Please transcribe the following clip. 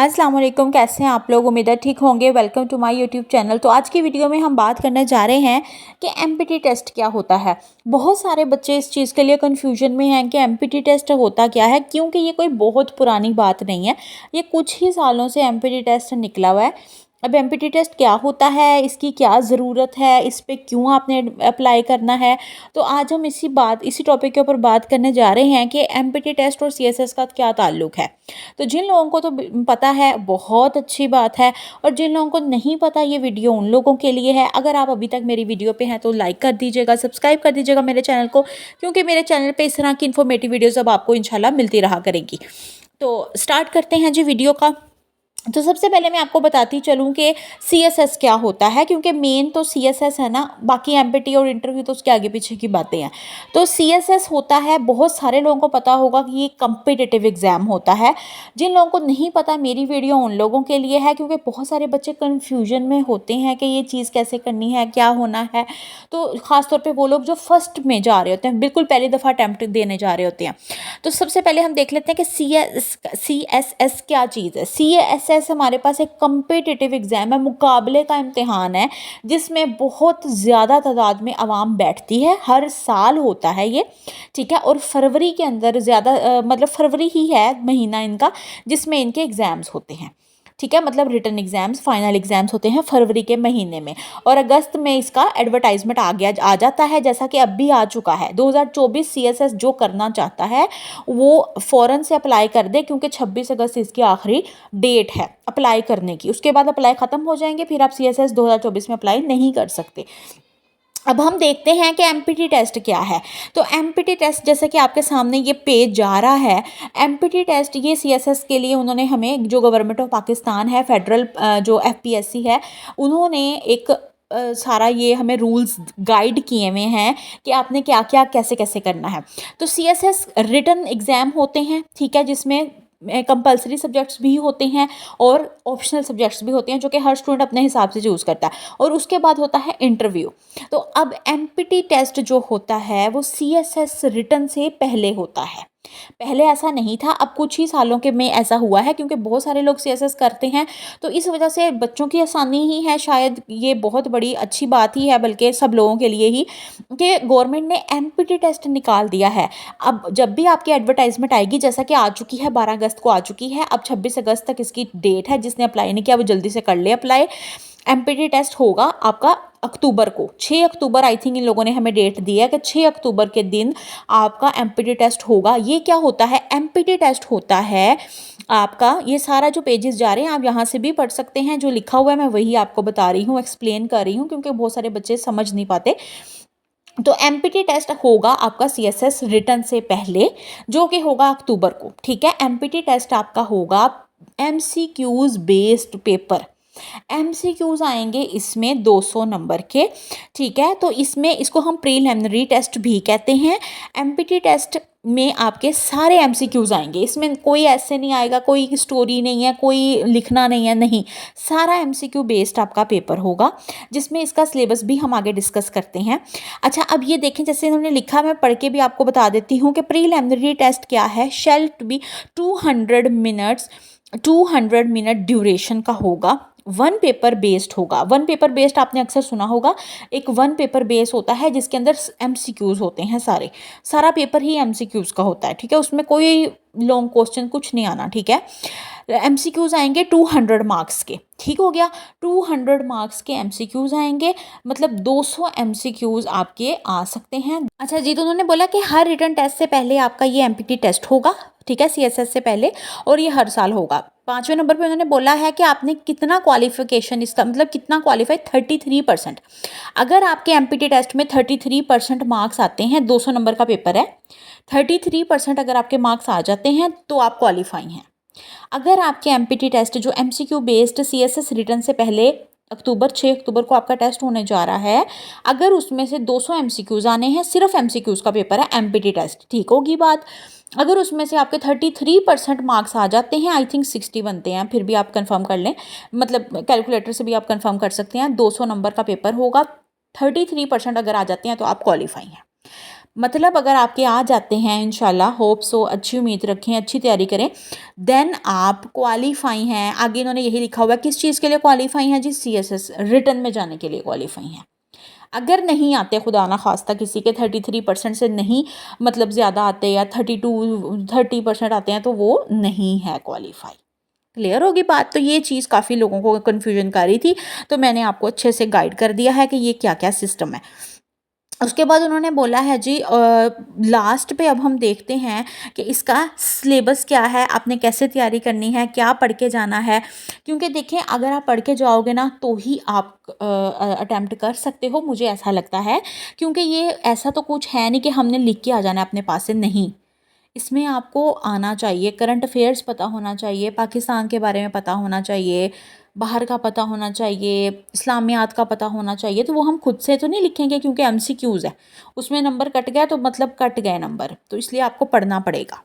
अस्सलाम वालेकुम, कैसे हैं आप लोग। उम्मीद है ठीक होंगे। Welcome to my YouTube channel. तो आज की वीडियो में हम बात करने जा रहे हैं कि एमपीटी टेस्ट क्या होता है। बहुत सारे बच्चे इस चीज़ के लिए कन्फ्यूजन में हैं कि एमपीटी टेस्ट होता क्या है, क्योंकि ये कोई बहुत पुरानी बात नहीं है। ये कुछ ही सालों से एमपीटी टेस्ट निकला हुआ है। अब एमपीटी टेस्ट क्या होता है, इसकी क्या ज़रूरत है, इस पे क्यों आपने अप्लाई करना है, तो आज हम इसी टॉपिक के ऊपर बात करने जा रहे हैं कि एमपीटी टेस्ट और सीएसएस का क्या ताल्लुक है। तो जिन लोगों को तो पता है बहुत अच्छी बात है, और जिन लोगों को नहीं पता ये वीडियो उन लोगों के लिए है। अगर आप अभी तक मेरी वीडियो पे हैं तो लाइक कर दीजिएगा, सब्सक्राइब कर दीजिएगा मेरे चैनल को, क्योंकि मेरे चैनल पे इस तरह की इन्फॉर्मेटिव वीडियोज़ अब आपको इंशाल्लाह मिलती रहा करेगी। तो स्टार्ट करते हैं जी वीडियो का। तो सबसे पहले मैं आपको बताती चलूँ कि सीएसएस क्या होता है, क्योंकि मेन तो सीएसएस है ना, बाकी एमपीटी और इंटरव्यू तो उसके आगे पीछे की बातें हैं। तो सीएसएस होता है, बहुत सारे लोगों को पता होगा कि ये कम्पिटिटिव एग्ज़ाम होता है। जिन लोगों को नहीं पता, मेरी वीडियो उन लोगों के लिए है, क्योंकि बहुत सारे बच्चे कन्फ्यूजन में होते हैं कि ये चीज़ कैसे करनी है, क्या होना है। तो ख़ासतौर पर वो लोग जो फर्स्ट में जा रहे होते हैं, बिल्कुल पहली दफ़ा अटैम्प्ट देने जा रहे होते हैं। तो सबसे पहले हम देख लेते हैं कि सीएसएस क्या चीज़ है। सीएसएस हमारे पास एक कम्पिटिटिव एग्ज़ाम है, मुकाबले का इम्तिहान है, जिसमें बहुत ज़्यादा तादाद में आवाम बैठती है। हर साल होता है ये, ठीक है। और फरवरी के अंदर मतलब फरवरी ही है महीना इनका, जिसमें इनके एग्ज़ाम्स होते हैं, ठीक है। मतलब रिटन एग्ज़ाम्स, फाइनल एग्ज़ाम्स होते हैं फरवरी के महीने में, और अगस्त में इसका एडवर्टाइजमेंट आ जाता है, जैसा कि अब भी आ चुका है। 2024 सीएसएस जो करना चाहता है वो फ़ौरन से अप्लाई कर दे, क्योंकि 26 अगस्त इसकी आखिरी डेट है अप्लाई करने की। उसके बाद अप्लाई ख़त्म हो जाएंगे, फिर आप सीएसएस 2024 में अप्लाई नहीं कर सकते। अब हम देखते हैं कि एमपीटी टेस्ट क्या है। तो एमपीटी टेस्ट, जैसे कि आपके सामने ये पेज जा रहा है, एमपीटी टेस्ट ये सीएसएस के लिए उन्होंने हमें, जो गवर्नमेंट ऑफ पाकिस्तान है, फेडरल जो एफपीएससी है, उन्होंने एक सारा ये हमें रूल्स गाइड किए हुए हैं कि आपने क्या क्या कैसे कैसे करना है। तो सीएसएस रिटन एग्ज़ाम होते हैं, ठीक है, जिसमें कंपलसरी सब्जेक्ट्स भी होते हैं और ऑप्शनल सब्जेक्ट्स भी होते हैं, जो कि हर स्टूडेंट अपने हिसाब से चूज़ करता है। और उसके बाद होता है इंटरव्यू। तो अब एमपीटी टेस्ट जो होता है वो सीएसएस रिटन से पहले होता है। पहले ऐसा नहीं था, अब कुछ ही सालों के में ऐसा हुआ है, क्योंकि बहुत सारे लोग सीएसएस करते हैं। तो इस वजह से बच्चों की आसानी ही है, शायद ये बहुत बड़ी अच्छी बात ही है, बल्कि सब लोगों के लिए ही, कि गवर्नमेंट ने एमपीटी टेस्ट निकाल दिया है। अब जब भी आपकी एडवर्टाइजमेंट आएगी, जैसा कि आ चुकी है, 12 अगस्त को आ चुकी है, अब 26 अगस्त तक इसकी डेट है। जिसने अप्लाई नहीं किया वो जल्दी से कर ले अप्लाई। एमपीटी टेस्ट होगा आपका अक्टूबर को, 6 अक्टूबर आई थिंक इन लोगों ने हमें डेट दी है कि 6 अक्टूबर के दिन आपका एमपीटी टेस्ट होगा। ये क्या होता है, एमपीटी टेस्ट होता है आपका, ये सारा जो पेजेस जा रहे हैं आप यहाँ से भी पढ़ सकते हैं, जो लिखा हुआ है मैं वही आपको बता रही हूँ, एक्सप्लेन कर रही हूँ, क्योंकि बहुत सारे बच्चे समझ नहीं पाते। तो एमपीटी टेस्ट होगा आपका सीएसएस रिटन से पहले, जो कि होगा अक्टूबर को, ठीक है। एमपीटी टेस्ट आपका होगा एमसीक्यूज बेस्ड पेपर। एमसीक्यूज आएंगे इसमें 200 नंबर के, ठीक है। तो इसको हम प्रीलिमिनरी टेस्ट भी कहते हैं। एमपीटी टेस्ट में आपके सारे एमसीक्यूज आएंगे, इसमें कोई ऐसे नहीं आएगा, कोई स्टोरी नहीं है, कोई लिखना नहीं है, नहीं, सारा एमसीक्यू बेस्ड आपका पेपर होगा, जिसमें इसका सिलेबस भी हम आगे डिस्कस करते हैं। अच्छा, अब ये देखें, जैसे इन्होंने लिखा, मैं पढ़ के भी आपको बता देती हूँ कि प्रीलिमिनरी टेस्ट क्या है। Shall to be 200 minute duration का होगा। वन पेपर बेस्ड होगा। वन पेपर बेस्ड आपने अक्सर सुना होगा, एक वन पेपर बेस होता है जिसके अंदर एमसीक्यूज होते हैं, सारा पेपर ही एमसीक्यूज का होता है, ठीक है। उसमें कोई लॉन्ग क्वेश्चन कुछ नहीं आना, ठीक है। एमसीक्यूज आएंगे 200 मार्क्स के, ठीक हो गया। 200 मार्क्स के एमसीक्यूज आएंगे, मतलब 200 एमसीक्यूज आपके आ सकते हैं। अच्छा जी, तो उन्होंने बोला कि हर रिटन टेस्ट से पहले आपका ये एमपीटी टेस्ट होगा, ठीक है, सीएसएस से पहले, और ये हर साल होगा। 5वें नंबर पे उन्होंने बोला है कि आपने कितना क्वालिफिकेशन, इसका मतलब कितना क्वालिफाई, 33%। अगर आपके एमपीटी टेस्ट में 33% मार्क्स आते हैं, 200 नंबर का पेपर है, 33% अगर आपके मार्क्स आ जाते हैं तो आप क्वालिफाई हैं। अगर आपके एमपीटी टेस्ट जो एमसीक्यू बेस्ड सीएसएस रिटन से पहले 6 अक्टूबर को आपका टेस्ट होने जा रहा है, अगर उसमें से 200 एमसीक्यूज आने हैं, सिर्फ एमसीक्यूज का पेपर है एमपीटी टेस्ट, ठीक होगी बात। अगर उसमें से आपके 33% मार्क्स आ जाते हैं, आई थिंक 60 बनते हैं, फिर भी आप कंफर्म कर लें, मतलब कैलकुलेटर से भी आप कंफर्म कर सकते हैं, 200 नंबर का पेपर होगा, 33% अगर आ जाते हैं तो आप क्वालिफाई हैं। मतलब अगर आपके आ जाते हैं इंशाल्लाह, होप सो, अच्छी उम्मीद रखें, अच्छी तैयारी करें, देन आप क्वालीफाई हैं। आगे इन्होंने यही लिखा हुआ है, किस चीज़ के लिए क्वालीफाई हैं जी? CSS रिटर्न में जाने के लिए क्वालीफाई हैं। अगर नहीं आते, खुदा ना खास्ता किसी के 33% से नहीं मतलब ज़्यादा आते या 30% आते हैं, तो वो नहीं है क्वालीफाई। क्लियर होगी बात? तो ये चीज़ काफ़ी लोगों को कन्फ्यूजन कर रही थी, तो मैंने आपको अच्छे से गाइड कर दिया है कि ये क्या क्या सिस्टम है। उसके बाद उन्होंने बोला है जी, लास्ट पे अब हम देखते हैं कि इसका सिलेबस क्या है, आपने कैसे तैयारी करनी है, क्या पढ़ के जाना है। क्योंकि देखें, अगर आप पढ़ के जाओगे ना तो ही आप अटेम्प्ट कर सकते हो, मुझे ऐसा लगता है। क्योंकि ये ऐसा तो कुछ है नहीं कि हमने लिख के आ जाना है अपने पास से, नहीं। इसमें आपको आना चाहिए, करंट अफेयर्स पता होना चाहिए, पाकिस्तान के बारे में पता होना चाहिए, बाहर का पता होना चाहिए, इस्लामियात का पता होना चाहिए। तो वो हम खुद से तो नहीं लिखेंगे, क्योंकि MCQs है, उसमें नंबर कट गया तो मतलब कट गए नंबर, तो इसलिए आपको पढ़ना पड़ेगा।